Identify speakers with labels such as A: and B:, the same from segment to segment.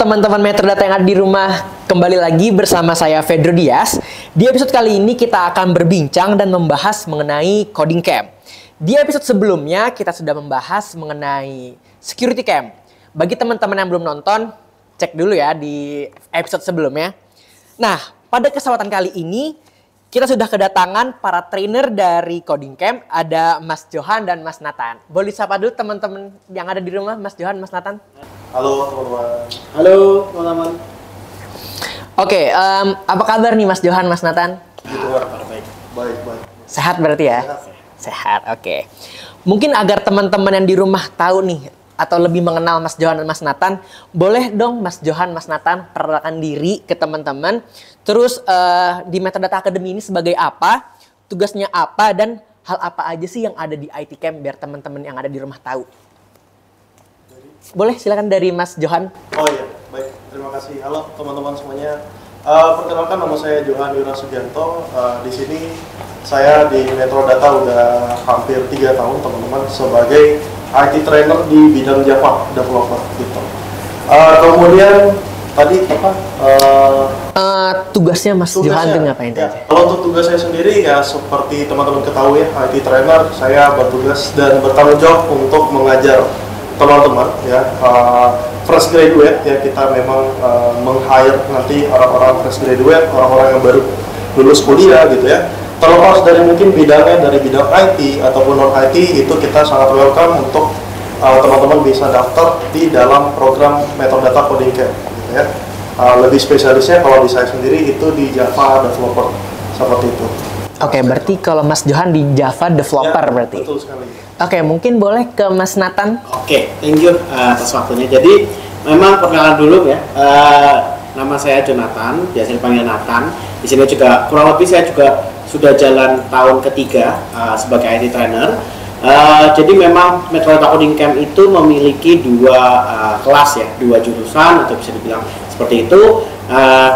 A: teman-teman Metrodata yang ada di rumah, kembali lagi bersama saya Fedro Dias. Di episode kali ini kita akan berbincang dan membahas mengenai coding camp. Di episode sebelumnya kita sudah membahas mengenai security camp. Bagi teman-teman yang belum nonton, cek dulu ya di episode sebelumnya. Nah, pada kesempatan kali ini kita sudah kedatangan para trainer dari coding camp. Ada Mas Johan dan Mas Nathan. Boleh sapa dulu teman-teman yang ada di rumah, Mas Johan, Mas Nathan.
B: Halo teman-teman.
C: Halo teman-teman.
A: Oke, apa kabar nih Mas Johan, Mas Nathan?
B: Baik.
A: Sehat berarti ya? Sehat, oke. Mungkin agar teman-teman yang di rumah tahu nih, atau lebih mengenal Mas Johan dan Mas Nathan, boleh dong Mas Johan, Mas Nathan perkenalkan diri ke teman-teman. Terus di Metrodata Academy ini sebagai apa, tugasnya apa, dan hal apa aja sih yang ada di IT Camp biar teman-teman yang ada di rumah tahu. Boleh silakan dari Mas Johan.
B: Oh iya, baik. Terima kasih. Halo teman-teman semuanya. Perkenalkan, nama saya Johan Yura Sugianto. Di sini saya di Metrodata udah hampir 3 tahun teman-teman sebagai IT trainer di bidang Java developer gitu. Kemudian tadi apa?
A: Tugasnya Mas Johan itu ngapain
B: ya.
A: aja?
B: Kalau untuk tugas saya sendiri ya seperti teman-teman ketahui ya, IT trainer saya bertugas dan bertanggung jawab untuk mengajar teman-teman ya, fresh graduate ya. Kita memang meng-hire nanti orang-orang fresh graduate, orang-orang yang baru lulus kuliah gitu ya. Terlepas dari mungkin bidangnya dari bidang IT ataupun non IT, itu kita sangat welcome untuk teman-teman bisa daftar di dalam program Metrodata Coding Camp gitu ya. Lebih spesialisnya kalau di saya sendiri itu di Java developer seperti itu.
A: Oke, berarti kalau Mas Johan di Java developer
B: Ya,
A: berarti.
B: betul sekali.
A: Oke, mungkin boleh ke Mas Nathan.
C: Oke, thank you atas waktunya. Jadi memang perkenalan dulu ya. Nama saya Jonathan, biasa dipanggil Nathan. Di sini juga kurang lebih saya juga sudah jalan tahun ketiga sebagai IT trainer. Jadi memang Metrodata Coding Camp itu memiliki dua kelas ya, dua jurusan atau bisa dibilang seperti itu.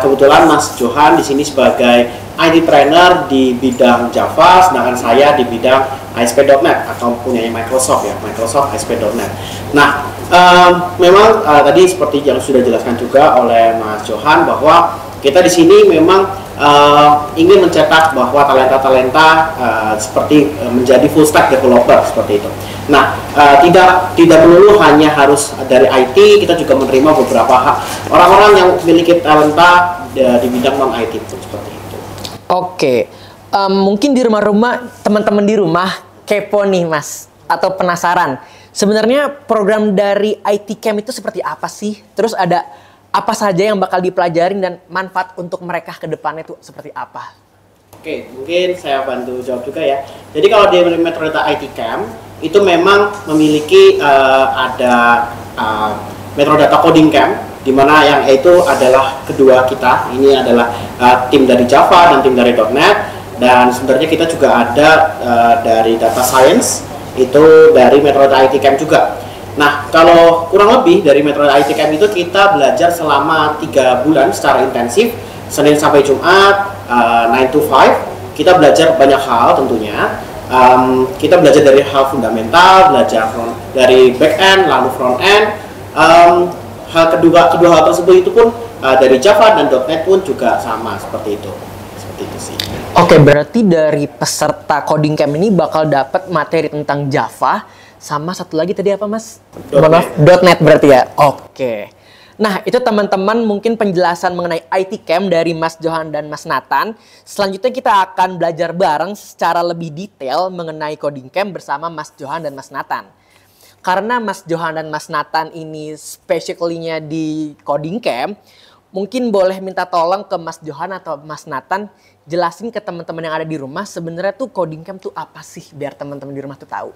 C: Kebetulan Mas Johan di sini sebagai IT trainer di bidang Java, sedangkan saya di bidang ASP.NET atau punya Microsoft ya, Microsoft ASP.NET. Nah, memang tadi seperti yang sudah dijelaskan juga oleh Mas Johan bahwa kita di sini memang ingin mencetak bahwa talenta-talenta seperti menjadi full stack developer seperti itu. Nah, tidak melulu hanya harus dari IT, kita juga menerima beberapa orang-orang yang memiliki talenta di bidang non IT pun seperti itu.
A: Oke, mungkin di rumah-rumah, teman-teman di rumah kepo nih Mas, atau penasaran. Sebenarnya program dari IT Camp itu seperti apa sih? Terus ada apa saja yang bakal dipelajarin dan manfaat untuk mereka ke depannya itu seperti apa?
C: Oke, mungkin saya bantu jawab juga ya. Jadi kalau di Metrodata IT Camp itu memang memiliki ada Metrodata Coding Camp, di mana yang itu adalah kedua kita. Ini adalah tim dari Java dan tim dari .NET, dan sebenarnya kita juga ada dari Data Science, itu dari Metrodata IT Camp juga. Nah, kalau kurang lebih dari Metrodata IT Camp itu kita belajar selama 3 bulan secara intensif, Senin sampai Jumat, 9 to 5. Kita belajar banyak hal tentunya. Kita belajar dari hal fundamental, belajar dari back end, lalu front end. Kedua hal tersebut itu pun dari Java dan .NET pun juga sama seperti itu. Seperti itu sih.
A: Oke, berarti dari peserta coding camp ini bakal dapat materi tentang Java sama satu lagi tadi apa Mas? .NET berarti ya. Oke. Nah, itu teman-teman mungkin penjelasan mengenai IT Camp dari Mas Johan dan Mas Nathan. Selanjutnya kita akan belajar bareng secara lebih detail mengenai coding camp bersama Mas Johan dan Mas Nathan. Karena Mas Johan dan Mas Nathan ini specialty-nya di coding camp, mungkin boleh minta tolong ke Mas Johan atau Mas Nathan jelasin ke teman-teman yang ada di rumah sebenarnya tuh coding camp tuh apa sih biar teman-teman di rumah tuh tahu.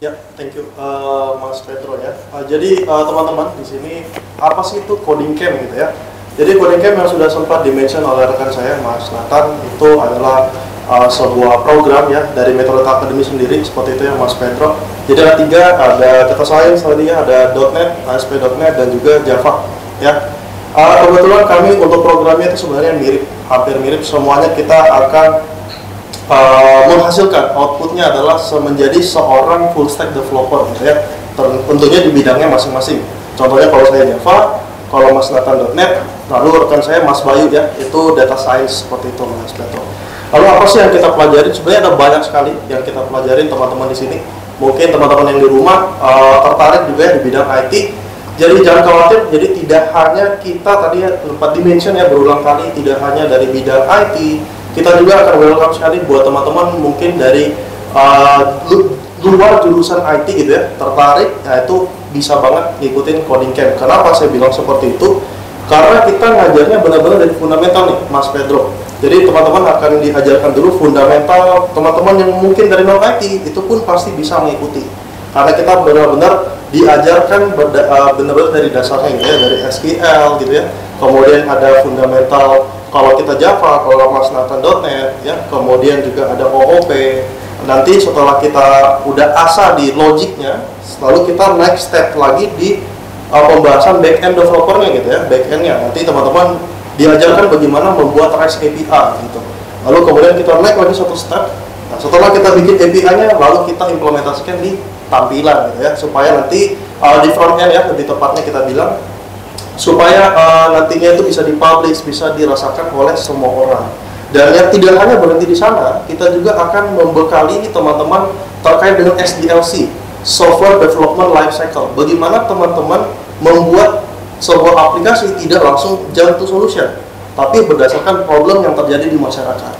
B: Ya, thank you Mas Pedro ya. Jadi teman-teman di sini apa sih itu coding camp gitu ya? Jadi coding camp yang sudah sempat dimention oleh rekan saya Mas Nathan itu adalah sebuah program ya dari Metrodata Academy sendiri seperti itu ya Mas Pedro. Jadi ada 3, ada Data Science tadi ya, ada .NET, ASP.NET dan juga Java ya. Kebetulan kami untuk programnya itu sebenarnya mirip, hampir mirip. Semuanya kita akan menghasilkan outputnya adalah menjadi seorang full stack developer gitu ya. Tentunya di bidangnya masing-masing. Contohnya kalau saya Java, kalau Mas Nathan.net, lalu rekan saya Mas Bayu ya, itu data science seperti itu Mas Petro. Lalu apa sih yang kita pelajari? Sebenarnya ada banyak sekali yang kita pelajarin teman-teman di sini. Mungkin teman-teman yang di rumah tertarik juga ya di bidang IT. Jadi jangan khawatir, jadi tidak hanya kita tadi ya, sempat dimention ya berulang kali, tidak hanya dari bidang IT, kita juga akan welcome sekali buat teman-teman mungkin dari luar jurusan IT gitu ya, tertarik, ya itu bisa banget ngikutin coding camp. Kenapa saya bilang seperti itu? Karena kita ngajarnya benar-benar dari fundamental nih, Mas Pedro. Jadi teman-teman akan diajarkan dulu fundamental, teman-teman yang mungkin dari non IT itu pun pasti bisa mengikuti. Karena kita benar-benar diajarkan benar-benar dari dasarnya gitu ya, dari SQL gitu ya. Kemudian ada fundamental kalau kita Java, kalau Mas Nathan.net ya, kemudian juga ada OOP. Nanti setelah kita udah asa di logiknya, lalu kita next step lagi di pembahasan back-end developernya gitu ya, back-endnya. Nanti teman-teman diajarkan bagaimana membuat REST API gitu. Lalu kemudian kita naik lagi satu step. Nah, setelah kita bikin API-nya, lalu kita implementasikan di tampilan gitu ya, supaya nanti di front end ya, lebih tepatnya kita bilang, supaya nantinya itu bisa dipublish, bisa dirasakan oleh semua orang. Dan yang tidak hanya berhenti di sana, kita juga akan membekali teman-teman terkait dengan SDLC, Software Development Lifecycle. Bagaimana teman-teman membuat sebuah aplikasi tidak langsung jump to solution, tapi berdasarkan problem yang terjadi di masyarakat.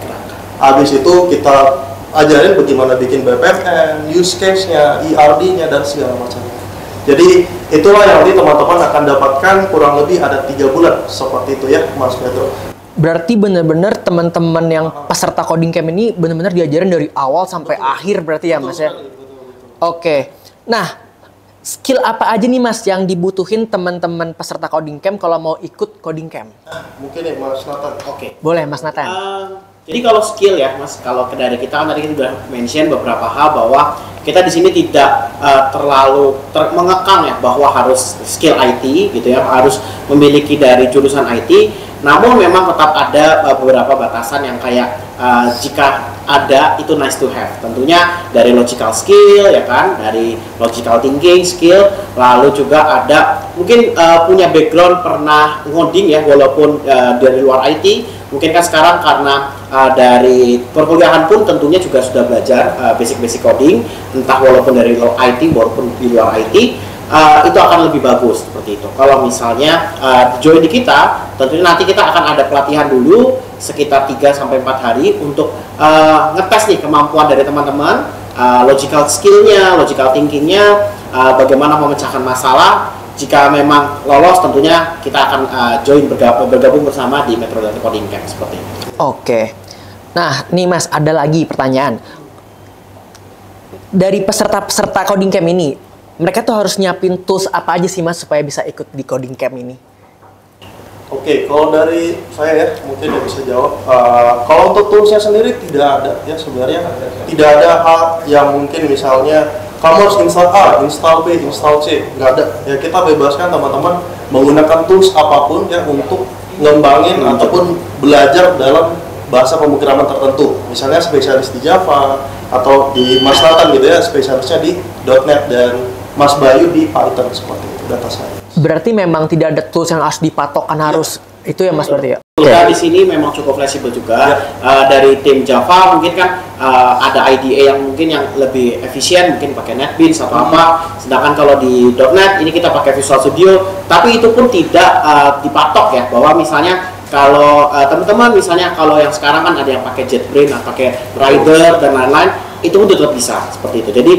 B: Habis itu kita ajarin bagaimana bikin BPMN, use case-nya, ERD-nya, dan segala macamnya. Jadi itulah yang nanti teman-teman akan dapatkan kurang lebih ada 3 bulan seperti itu ya Mas Pedro.
A: Berarti benar-benar teman-teman yang peserta coding camp ini benar-benar diajarin dari awal sampai akhir berarti ya Mas ya? Oke. Nah, skill apa aja nih Mas yang dibutuhin teman-teman peserta coding camp kalau mau ikut coding camp?
B: Mungkin ya Mas Nathan.
C: Oke.
A: Boleh Mas Nathan.
C: Jadi kalau skill ya Mas, kalau dari kita kan tadi kita sudah mention beberapa hal bahwa kita di sini tidak terlalu mengekang ya bahwa harus skill IT gitu ya, harus memiliki dari jurusan IT. Namun memang tetap ada beberapa batasan yang kayak jika ada itu nice to have. Tentunya dari logical skill ya kan, dari logical thinking skill, lalu juga ada mungkin punya background pernah ngoding ya walaupun dari luar IT. Mungkin kan sekarang karena dari perkuliahan pun tentunya juga sudah belajar basic-basic coding, entah walaupun dari IT maupun di luar IT, itu akan lebih bagus seperti itu. Kalau misalnya join di kita, tentunya nanti kita akan ada pelatihan dulu sekitar 3-4 hari untuk ngetes nih kemampuan dari teman-teman, logical skill-nya, logical thinking-nya, bagaimana memecahkan masalah. Jika memang lolos, tentunya kita akan bergabung bersama di Metrodata Coding Camp seperti itu.
A: Oke. Nah, nih Mas, ada lagi pertanyaan. Dari peserta-peserta coding camp ini, mereka tuh harus nyiapin tools apa aja sih Mas supaya bisa ikut di coding camp ini?
B: Oke, kalau dari saya ya, mungkin yang bisa jawab. Kalau untuk toolsnya sendiri tidak ada ya sebenarnya. Tidak ada hal yang mungkin misalnya kamu harus install A, install B, install C, nggak ada. Ya kita bebaskan teman-teman menggunakan tools apapun ya untuk ngembangin ataupun belajar dalam bahasa pemrograman tertentu. Misalnya spesialis di Java atau di Mas Nathan gitu ya, spesialisnya di .NET dan Mas Bayu di Python seperti itu, data science.
A: Berarti memang tidak ada tools yang harus dipatokkan harus itu ya Mas berarti ya?
C: Kita di sini memang cukup fleksibel juga. Dari tim Java mungkin kan ada IDE yang mungkin yang lebih efisien, mungkin pakai NetBeans atau apa. Sedangkan kalau di .NET ini kita pakai Visual Studio, tapi itu pun tidak dipatok ya, bahwa misalnya kalau teman-teman misalnya kalau yang sekarang kan ada yang pakai JetBrains, pakai Rider dan lain-lain, itu pun tetap bisa seperti itu. Jadi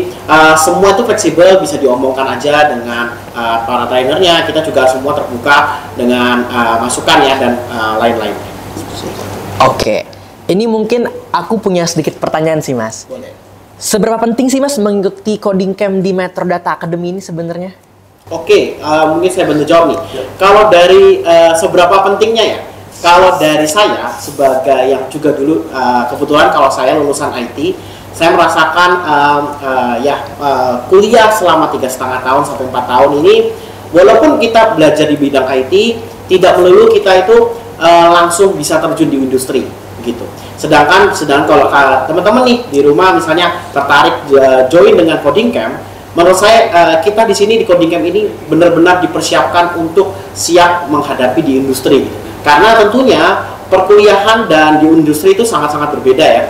C: semua itu fleksibel, bisa diomongkan aja dengan para trainernya. Kita juga semua terbuka dengan masukan ya dan lain-lain.
A: Oke, ini mungkin aku punya sedikit pertanyaan sih Mas.
C: Boleh.
A: Seberapa penting sih Mas mengikuti coding camp di Metrodata Academy ini sebenarnya?
C: Oke, mungkin saya bantu jawab nih. Kalau dari seberapa pentingnya ya? Kalau dari saya sebagai yang juga dulu kebetulan kalau saya lulusan IT, saya merasakan kuliah selama 3,5 tahun sampai 4 tahun ini, walaupun kita belajar di bidang IT, tidak melulu kita itu langsung bisa terjun di industri gitu. Sedangkan kalau teman-teman nih di rumah misalnya tertarik join dengan coding camp, menurut saya kita di sini di Coding Camp ini benar-benar dipersiapkan untuk siap menghadapi di industri. Karena tentunya perkuliahan dan di industri itu sangat-sangat berbeda ya.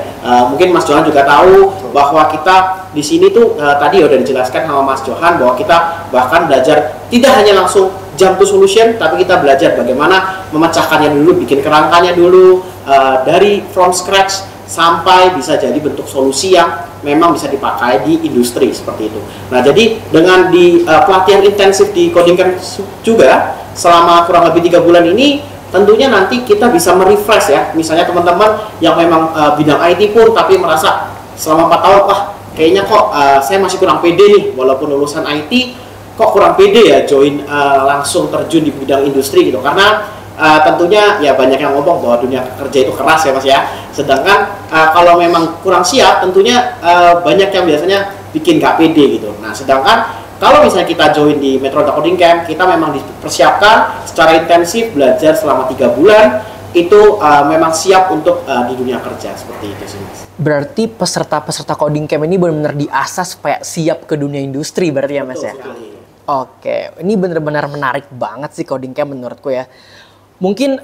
C: Mungkin Mas Johan juga tahu bahwa kita di sini tuh tadi udah dijelaskan sama Mas Johan bahwa kita bahkan belajar tidak hanya langsung jump to solution, tapi kita belajar bagaimana memecahkannya dulu, bikin kerangkanya dulu dari from scratch sampai bisa jadi bentuk solusi yang memang bisa dipakai di industri seperti itu. Nah, jadi dengan di pelatihan intensif di Coding Camp juga selama kurang lebih 3 bulan ini, tentunya nanti kita bisa merefresh ya. Misalnya teman-teman yang memang bidang IT pun tapi merasa selama 4 tahun, wah kayaknya kok saya masih kurang pede nih, walaupun lulusan IT kok kurang pede ya join langsung terjun di bidang industri gitu. Karena tentunya ya banyak yang ngomong bahwa dunia kerja itu keras ya Mas ya. Sedangkan kalau memang kurang siap, tentunya banyak yang biasanya bikin gak pede gitu. Nah, sedangkan kalau misalnya kita join di Metro Data Coding Camp, kita memang dipersiapkan secara intensif belajar selama 3 bulan, itu memang siap untuk di dunia kerja seperti itu sih Mas.
A: Berarti peserta-peserta Coding Camp ini benar-benar diasah supaya siap ke dunia industri berarti ya Mas ya? Oke, ini benar-benar menarik banget sih Coding Camp menurutku ya. Mungkin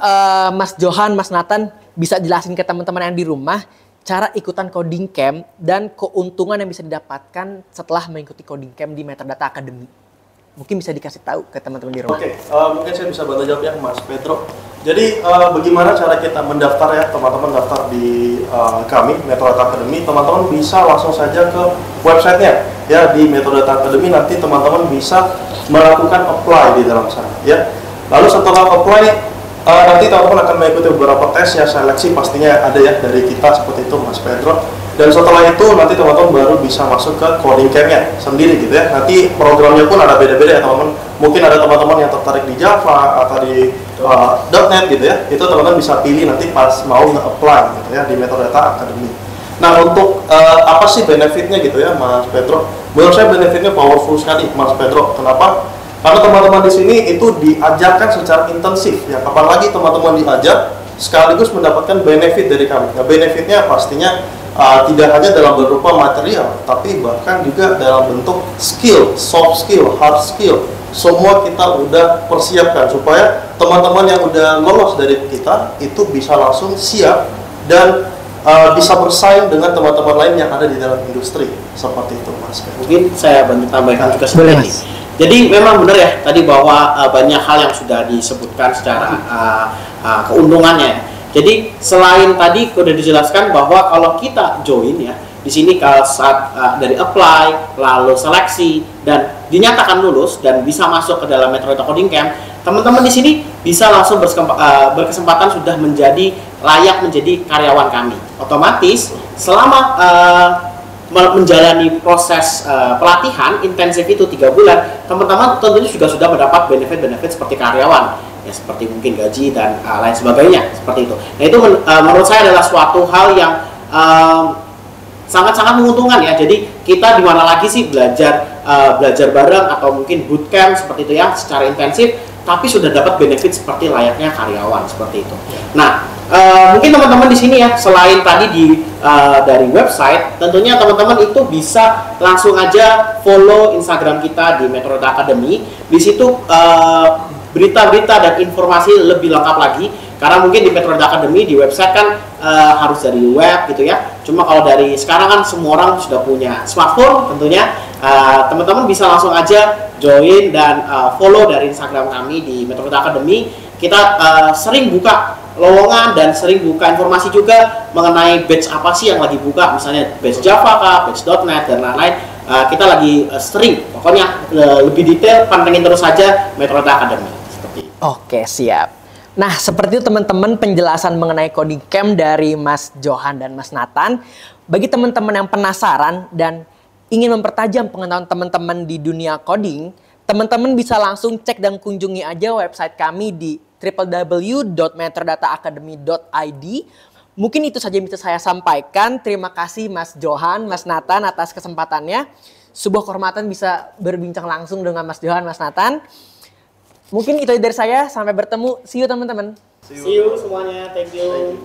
A: Mas Johan, Mas Nathan bisa jelasin ke teman-teman yang di rumah cara ikutan Coding Camp dan keuntungan yang bisa didapatkan setelah mengikuti Coding Camp di Metrodata Academy. Mungkin bisa dikasih tahu ke teman-teman di rumah.
B: Oke, mungkin saya bisa bantu jawab ya Mas Pedro. Jadi bagaimana cara kita mendaftar ya teman-teman daftar di kami Metrodata Academy, teman-teman bisa langsung saja ke websitenya ya di Metrodata Academy, nanti teman-teman bisa melakukan apply di dalam sana ya. Lalu setelah apply nanti teman-teman akan mengikuti beberapa tes ya, seleksi pastinya ada ya dari kita seperti itu Mas Pedro. Dan setelah itu nanti teman-teman baru bisa masuk ke Coding Camp-nya sendiri gitu ya. Nanti programnya pun ada beda-beda ya teman-teman. Mungkin ada teman-teman yang tertarik di Java atau di .NET gitu ya. Itu teman-teman bisa pilih nanti pas mau nge-apply gitu ya di Metrodata Academy. Nah, untuk apa sih benefitnya gitu ya Mas Pedro? Menurut saya benefitnya powerful sekali Mas Pedro. Kenapa? Karena teman-teman di sini itu diajarkan secara intensif ya. Kapan lagi teman-teman diajar sekaligus mendapatkan benefit dari kami. Nah, benefitnya pastinya tidak hanya dalam berupa material, tapi bahkan juga dalam bentuk skill, soft skill, hard skill. Semua kita udah persiapkan supaya teman-teman yang udah lolos dari kita itu bisa langsung siap dan bisa bersaing dengan teman-teman lain yang ada di dalam industri seperti itu Mas.
C: Mungkin saya bantu tambahkan juga seperti ini. Jadi memang benar ya tadi bahwa banyak hal yang sudah disebutkan secara keuntungannya. Jadi selain tadi sudah dijelaskan bahwa kalau kita join ya di sini kalau saat dari apply lalu seleksi dan dinyatakan lulus dan bisa masuk ke dalam Metrodata Coding Camp, teman-teman di sini bisa langsung berkesempatan sudah menjadi layak menjadi karyawan kami. Otomatis selama menjalani proses pelatihan intensif itu 3 bulan, teman-teman tentunya juga sudah mendapat benefit-benefit seperti karyawan ya, seperti mungkin gaji dan lain sebagainya seperti itu. Nah, itu menurut saya adalah suatu hal yang sangat-sangat menguntungkan ya. Jadi kita di mana lagi sih belajar bareng atau mungkin bootcamp seperti itu ya secara intensif, tapi sudah dapat benefit seperti layaknya karyawan seperti itu. Nah, mungkin teman-teman di sini ya selain tadi dari website, tentunya teman-teman itu bisa langsung aja follow Instagram kita di Metrodata Academy. Di situ berita-berita dan informasi lebih lengkap lagi. Karena mungkin di Metrodata Academy di website kan harus dari web gitu ya. Cuma kalau dari sekarang kan semua orang sudah punya smartphone, tentunya teman-teman bisa langsung aja join dan follow dari Instagram kami di Metrodata Academy. Kita sering buka lowongan dan sering buka informasi juga mengenai batch apa sih yang lagi buka, misalnya batch Java kah, batch .NET dan lain-lain. Kita lagi sering, pokoknya lebih detail pantengin terus saja Metrodata Academy. Seperti itu.
A: Oke, siap. Nah, seperti itu teman-teman penjelasan mengenai Coding Camp dari Mas Johan dan Mas Nathan. Bagi teman-teman yang penasaran dan ingin mempertajam pengetahuan teman-teman di dunia coding, teman-teman bisa langsung cek dan kunjungi aja website kami di www.metrodataacademy.id. Mungkin itu saja yang bisa saya sampaikan. Terima kasih Mas Johan, Mas Nathan atas kesempatannya. Sebuah kehormatan bisa berbincang langsung dengan Mas Johan, Mas Nathan. Mungkin itu dari saya. Sampai bertemu. See you teman-teman.
C: See you semuanya. Thank you.